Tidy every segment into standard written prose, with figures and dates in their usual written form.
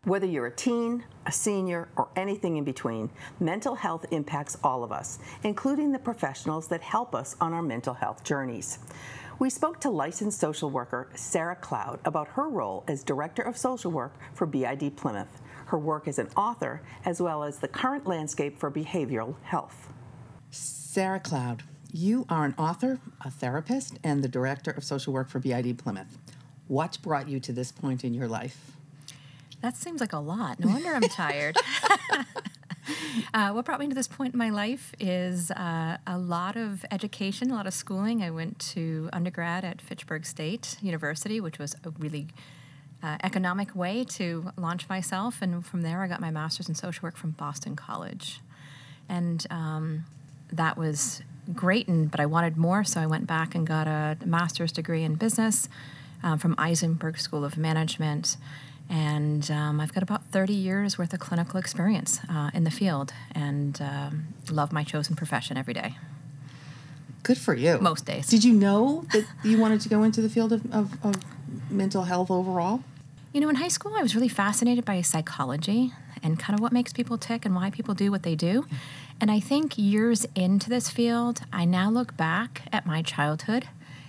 Whether you're a teen, a senior, or anything in between, mental health impacts all of us, including the professionals that help us on our mental health journeys. We spoke to licensed social worker Sarah Cloud about her role as Director of Social Work for BID Plymouth, her work as an author, as well as the current landscape for behavioral health. Sarah Cloud, you are an author, a therapist, and the Director of Social Work for BID Plymouth. What brought you to this point in your life? That seems like a lot. No wonder I'm tired. What brought me to this point in my life is a lot of education, a lot of schooling. I went to undergrad at Fitchburg State University, which was a really economic way to launch myself. And from there, I got my master's in social work from Boston College. And that was great, but I wanted more, so I went back and got a master's degree in business from Eisenberg School of Management. And I've got about 30 years worth of clinical experience in the field, and love my chosen profession every day. Good for you. Most days. Did you know that you wanted to go into the field of mental health overall? You know, in high school, I was really fascinated by psychology and kind of what makes people tick and why people do what they do. And I think years into this field, I now look back at my childhood.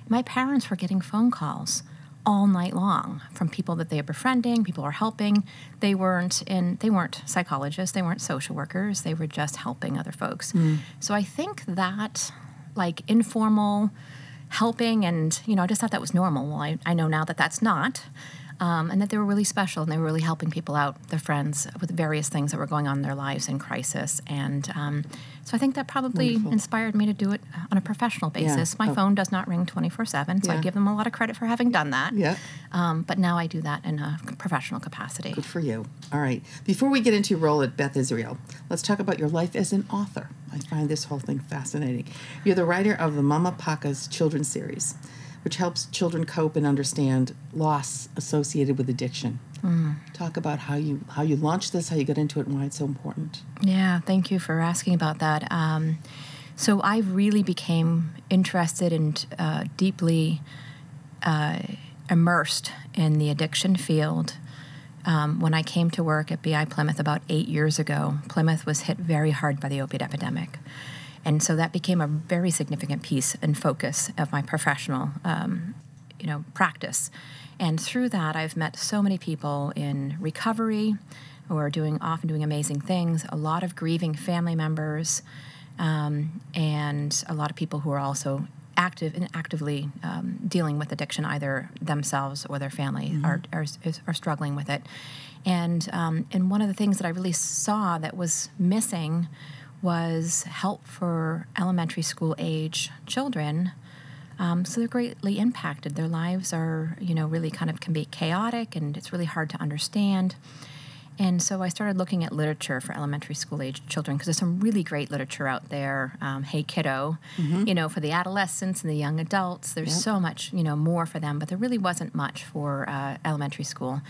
My parents were getting phone calls all night long from people that they were befriending, people were helping. They weren't psychologists, they weren't social workers, they were just helping other folks. So I think that like informal helping, and I just thought that was normal. Well, I know now that that's not. And that they were really special, and they were really helping people out, their friends, with various things that were going on in their lives in crisis. And so I think that probably inspired me to do it on a professional basis. My phone does not ring 24/7, so I give them a lot of credit for having done that. Yeah. But now I do that in a professional capacity. Good for you. All right. Before we get into your role at Beth Israel, let's talk about your life as an author. I find this whole thing fascinating. You're the writer of the Mama Paca's children's series, which helps children cope and understand loss associated with addiction. Talk about how you launched this, how you got into it, and why it's so important. Yeah, thank you for asking about that. So I really became interested and deeply immersed in the addiction field when I came to work at BI Plymouth about 8 years ago. Plymouth was hit very hard by the opiate epidemic. And so that became a very significant piece and focus of my professional, practice. And through that, I've met so many people in recovery who are often doing amazing things, a lot of grieving family members, and a lot of people who are also actively dealing with addiction, either themselves or their family are struggling with it. And one of the things that I really saw that was missing was help for elementary school age children. So they're greatly impacted. Their lives are, really kind of can be chaotic, and it's really hard to understand. And so I started looking at literature for elementary school age children, because there's some really great literature out there. Hey Kiddo, for the adolescents and the young adults. There's so much, more for them, but there really wasn't much for elementary school.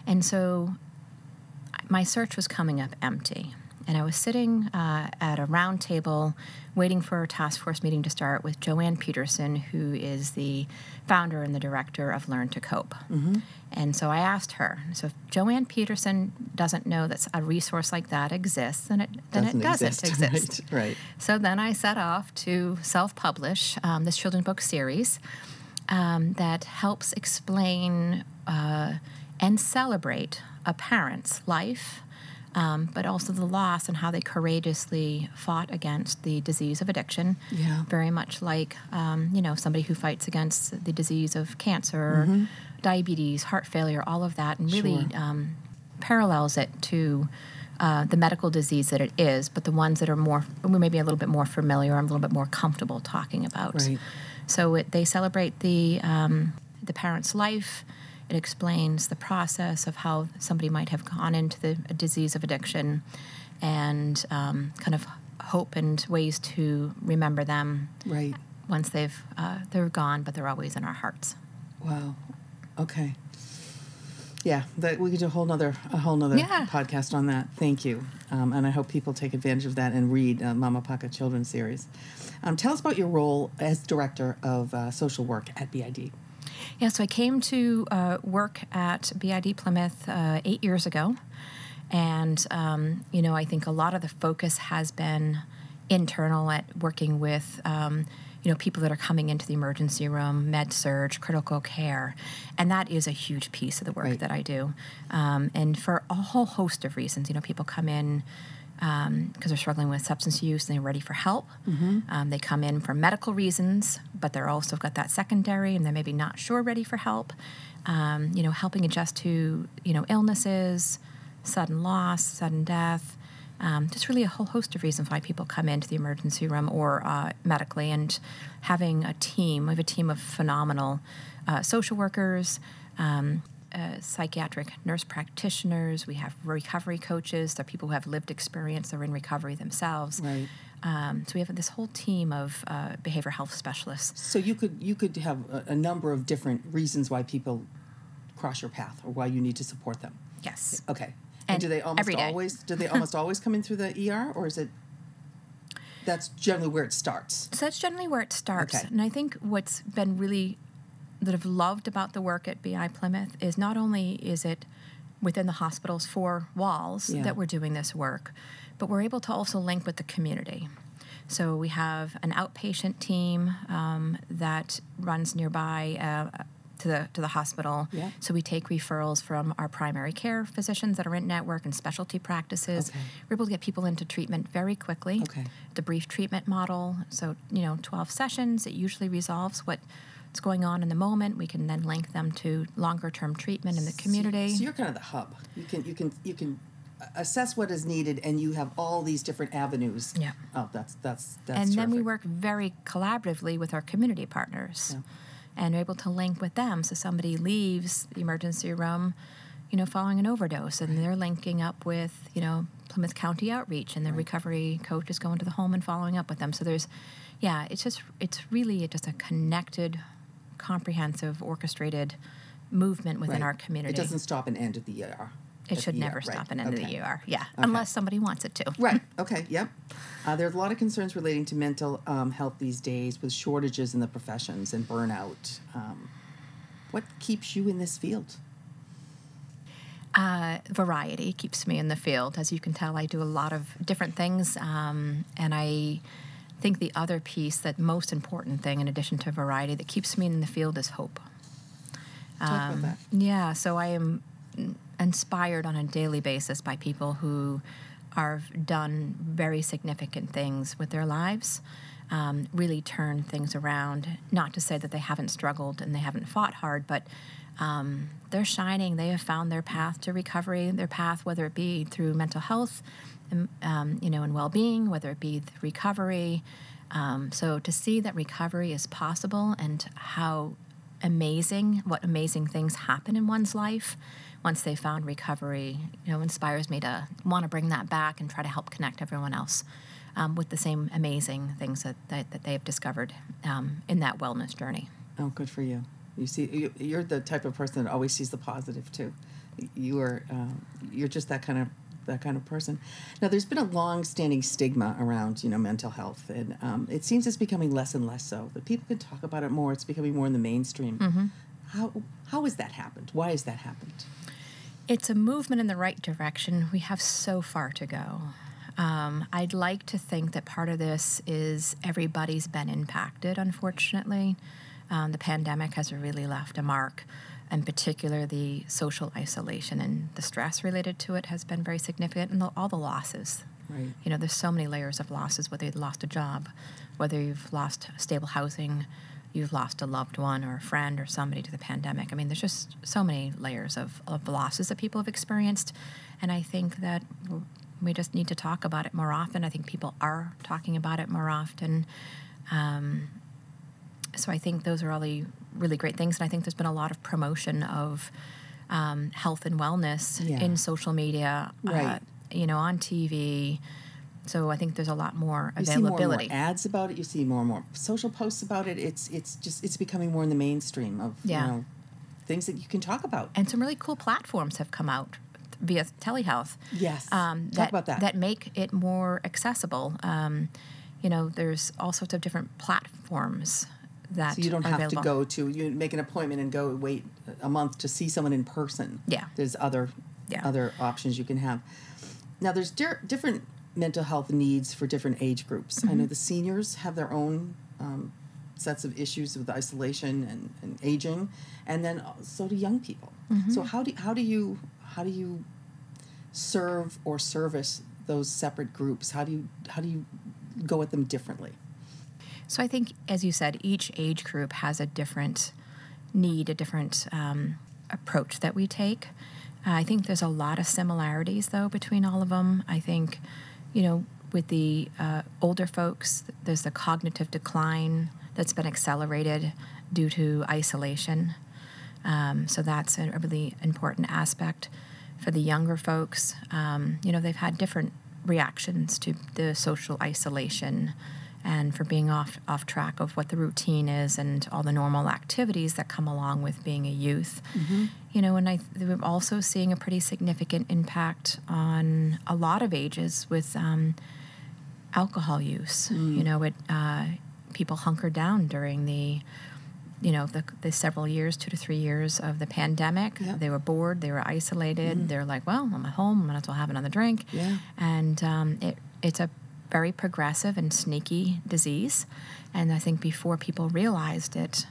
And so my search was coming up empty. And I was sitting at a round table waiting for a task force meeting to start with Joanne Peterson, who is the founder and the director of Learn to Cope. And so I asked her, so if Joanne Peterson doesn't know that a resource like that exists, then it doesn't exist. Right. So then I set off to self-publish this children's book series that helps explain and celebrate a parent's life, but also the loss and how they courageously fought against the disease of addiction. Yeah. Very much like, somebody who fights against the disease of cancer, diabetes, heart failure, all of that, and really parallels it to the medical disease that it is, but the ones that are maybe a little bit more familiar, I'm a little bit more comfortable talking about. Right. So they celebrate the parent's life. It explains the process of how somebody might have gone into the disease of addiction, and kind of hope and ways to remember them. Right. Once they're gone, but they're always in our hearts. Wow. Okay. Yeah, we could do a whole nother podcast on that. Thank you, and I hope people take advantage of that and read Mama Paca Children's Series. Tell us about your role as director of social work at BID. Yeah, so I came to work at BID Plymouth 8 years ago. And, I think a lot of the focus has been internal at working with, people that are coming into the emergency room, med surg, critical care. And that is a huge piece of the work that I do. And for a whole host of reasons, people come in because they're struggling with substance use and they're ready for help. They come in for medical reasons, but they're also got that secondary and they're maybe not sure ready for help. Helping adjust to, illnesses, sudden loss, sudden death, just really a whole host of reasons why people come into the emergency room or medically. And having a team, we have a team of phenomenal social workers, psychiatric nurse practitioners. We have recovery coaches. They're people who have lived experience. They're in recovery themselves. Right. So we have this whole team of behavioral health specialists. So you could have a number of different reasons why people cross your path or why you need to support them. Yes. Okay. And do they almost always come in through the ER, or is it? That's generally where it starts. So that's generally where it starts. Okay. And I think what's been really that I've loved about the work at BI Plymouth is not only is it within the hospital's four walls that we're doing this work, but we're able to also link with the community. So we have an outpatient team that runs nearby to the hospital. Yeah. So we take referrals from our primary care physicians that are in network and specialty practices. Okay. We're able to get people into treatment very quickly. Okay. The brief treatment model, so 12 sessions. It usually resolves what's going on in the moment. We can then link them to longer term treatment in the community. So you're kind of the hub. You can assess what is needed, and you have all these different avenues. Yeah. Oh, that's and terrific. Then we work very collaboratively with our community partners. Yeah. And we're able to link with them. So somebody leaves the emergency room, following an overdose, and they're linking up with, Plymouth County Outreach, and the recovery coach is going to the home and following up with them. So it's really just a connected, comprehensive, orchestrated movement within our community. It doesn't stop and end at the ER. It should never stop and end at the ER, unless somebody wants it to. Right, okay, yep. There's a lot of concerns relating to mental health these days with shortages in the professions and burnout. What keeps you in this field? Variety keeps me in the field. As you can tell, I do a lot of different things, and I think the other piece, that most important thing in addition to variety that keeps me in the field is hope. Talk about that. Yeah, so I am inspired on a daily basis by people who are done very significant things with their lives, really turn things around. Not to say that they haven't struggled and they haven't fought hard, but they're shining. They have found their path to recovery, their path, whether it be through mental health, and well-being, whether it be recovery. So to see that recovery is possible and what amazing things happen in one's life once they found recovery, inspires me to want to bring that back and try to help connect everyone else with the same amazing things that they have discovered in that wellness journey. Oh, good for you. You see, you're the type of person that always sees the positive too. You're just that kind of person. Now, there's been a long-standing stigma around, mental health, and it seems it's becoming less and less so. That people can talk about it more. It's becoming more in the mainstream. Mm-hmm. How has that happened? Why has that happened? It's a movement in the right direction. We have so far to go. I'd like to think that part of this is everybody's been impacted, unfortunately. The pandemic has really left a mark. In particular, the social isolation and the stress related to it has been very significant, and all the losses. Right. There's so many layers of losses, whether you've lost a job, whether you've lost stable housing, you've lost a loved one or a friend or somebody to the pandemic. I mean, there's just so many layers of losses that people have experienced, and I think that we just need to talk about it more often. I think people are talking about it more often. So I think those are all the really great things, and I think there's been a lot of promotion of health and wellness in social media, on TV. So I think there's a lot more availability. You see more and more ads about it. You see more and more social posts about it. It's becoming more in the mainstream of things that you can talk about. And some really cool platforms have come out via telehealth. Yes, talk about that. That make it more accessible. There's all sorts of different platforms that so you don't have available. You make an appointment and go wait a month to see someone in person. Yeah. There's other other options you can have. Now, there's different mental health needs for different age groups. I know the seniors have their own sets of issues with isolation and aging, and then so do young people. So how do you serve or service those separate groups? How do you go at them differently? So I think, as you said, each age group has a different need, a different approach that we take. I think there's a lot of similarities, though, between all of them. I think, with the older folks, there's the cognitive decline that's been accelerated due to isolation. So that's a really important aspect. For the younger folks, they've had different reactions to the social isolation and for being off track of what the routine is and all the normal activities that come along with being a youth. And we're also seeing a pretty significant impact on a lot of ages with alcohol use. People hunkered down during the several years, 2 to 3 years of the pandemic. Yeah. They were bored, they were isolated. They're like, well, I'm at home, I might as well have another drink. Yeah. And it's a very progressive and sneaky disease. And I think before people realized it,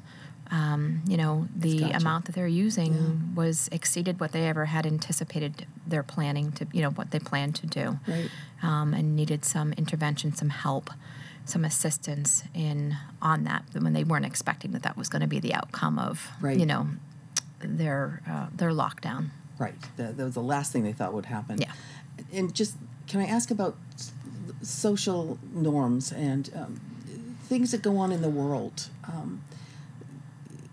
the amount that they're using was exceeded what they ever had anticipated their planning to, what they planned to do. Right. And needed some intervention, some help, some assistance on that when they weren't expecting that was going to be the outcome of, their lockdown. Right. That was the last thing they thought would happen. Yeah. And just, can I ask about social norms and things that go on in the world?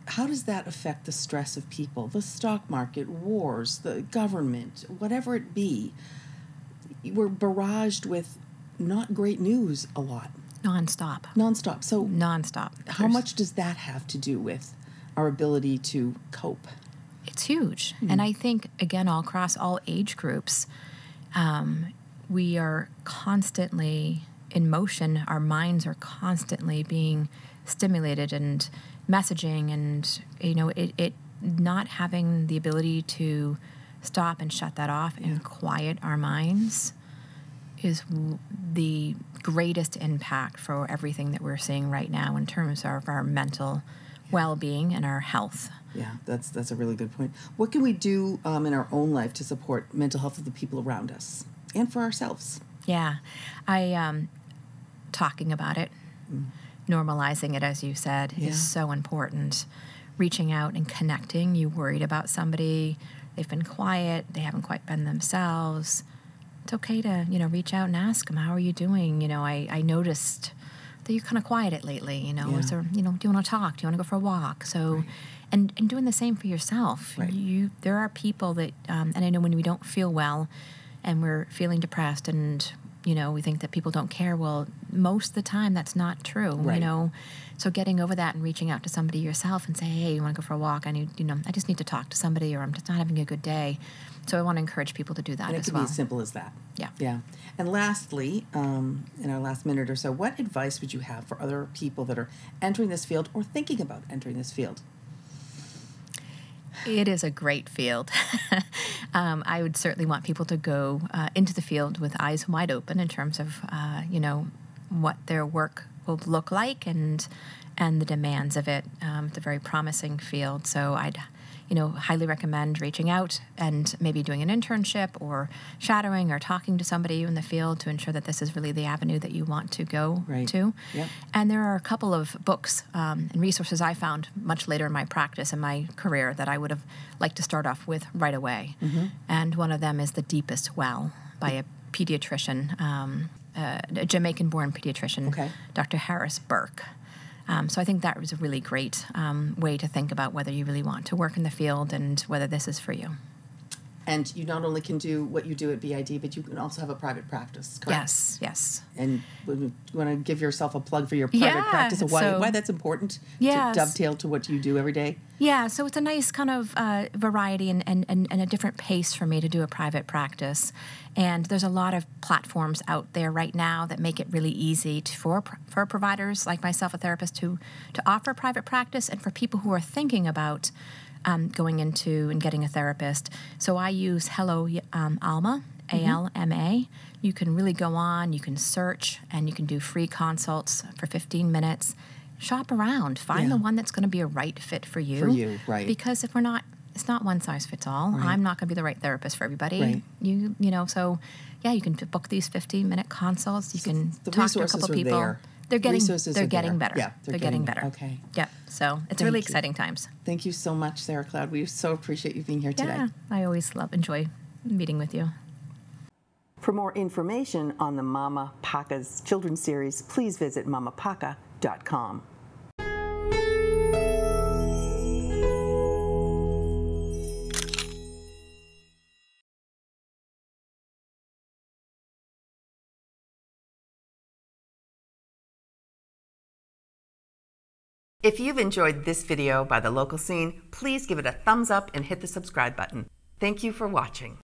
How does that affect the stress of people? The stock market, wars, the government, whatever it be. We're barraged with not great news a lot. Nonstop. So nonstop. How much does that have to do with our ability to cope? It's huge. And I think, again, all across all age groups, we are constantly in motion. Our minds are constantly being stimulated and messaging, and it not having the ability to stop and shut that off and quiet our minds is the greatest impact for everything that we're seeing right now in terms of our mental well-being and our health. Yeah, that's a really good point. What can we do in our own life to support mental health of the people around us and for ourselves? Yeah, talking about it, normalizing it, as you said, is so important. Reaching out and connecting. You worried about somebody, they've been quiet, they haven't quite been themselves. It's okay to, reach out and ask them, how are you doing? I noticed that you're kind of quiet lately, Is there, do you want to talk? Do you want to go for a walk? So, and doing the same for yourself. Right. There are people that, and I know when we don't feel well and we're feeling depressed and, we think that people don't care. Well, most of the time that's not true, right. So getting over that and reaching out to somebody yourself and say, hey, you want to go for a walk? I just need to talk to somebody, or I'm just not having a good day. So I want to encourage people to do that as well. And it can be as simple as that. Yeah. Yeah. And lastly, in our last minute or so, what advice would you have for other people that are entering this field or thinking about entering this field? It is a great field. I would certainly want people to go into the field with eyes wide open in terms of, what their work will look like and the demands of it. It's a very promising field, so I'd highly recommend reaching out and maybe doing an internship or shadowing or talking to somebody in the field to ensure that this is really the avenue that you want to go to. Yep. And there are a couple of books and resources I found much later in my practice and my career that I would have liked to start off with right away. And one of them is The Deepest Well by a pediatrician, a Jamaican-born pediatrician, Dr. Harris Burke. So I think that was a really great way to think about whether you really want to work in the field and whether this is for you. And you not only can do what you do at BID, but you can also have a private practice, correct? Yes. And you want to give yourself a plug for your private practice and why that's important to dovetail to what you do every day? Yeah, so it's a nice kind of variety and a different pace for me to do a private practice. And there's a lot of platforms out there right now that make it really easy for providers like myself, a therapist, to offer private practice, and for people who are thinking about going into and getting a therapist. So I use Hello Alma, ALMA. You can really go on, you can search, and you can do free consults for 15 minutes. Shop around. Find the one that's going to be a right fit for you. For you, right. Because if we're not, it's not one size fits all. Right. I'm not going to be the right therapist for everybody. Right. You know, so yeah, you can book these 15-minute consults. You can talk to a couple people. There. They're getting Resources getting there. better. Yeah, they're getting better. Okay. Yeah. So it's really exciting times. Thank you so much, Sarah Cloud. We so appreciate you being here today. Yeah, I always enjoy meeting with you. For more information on the Mama Paca's children's series, please visit mamapaca.com. If you've enjoyed this video by the local scene, please give it a thumbs up and hit the subscribe button. Thank you for watching.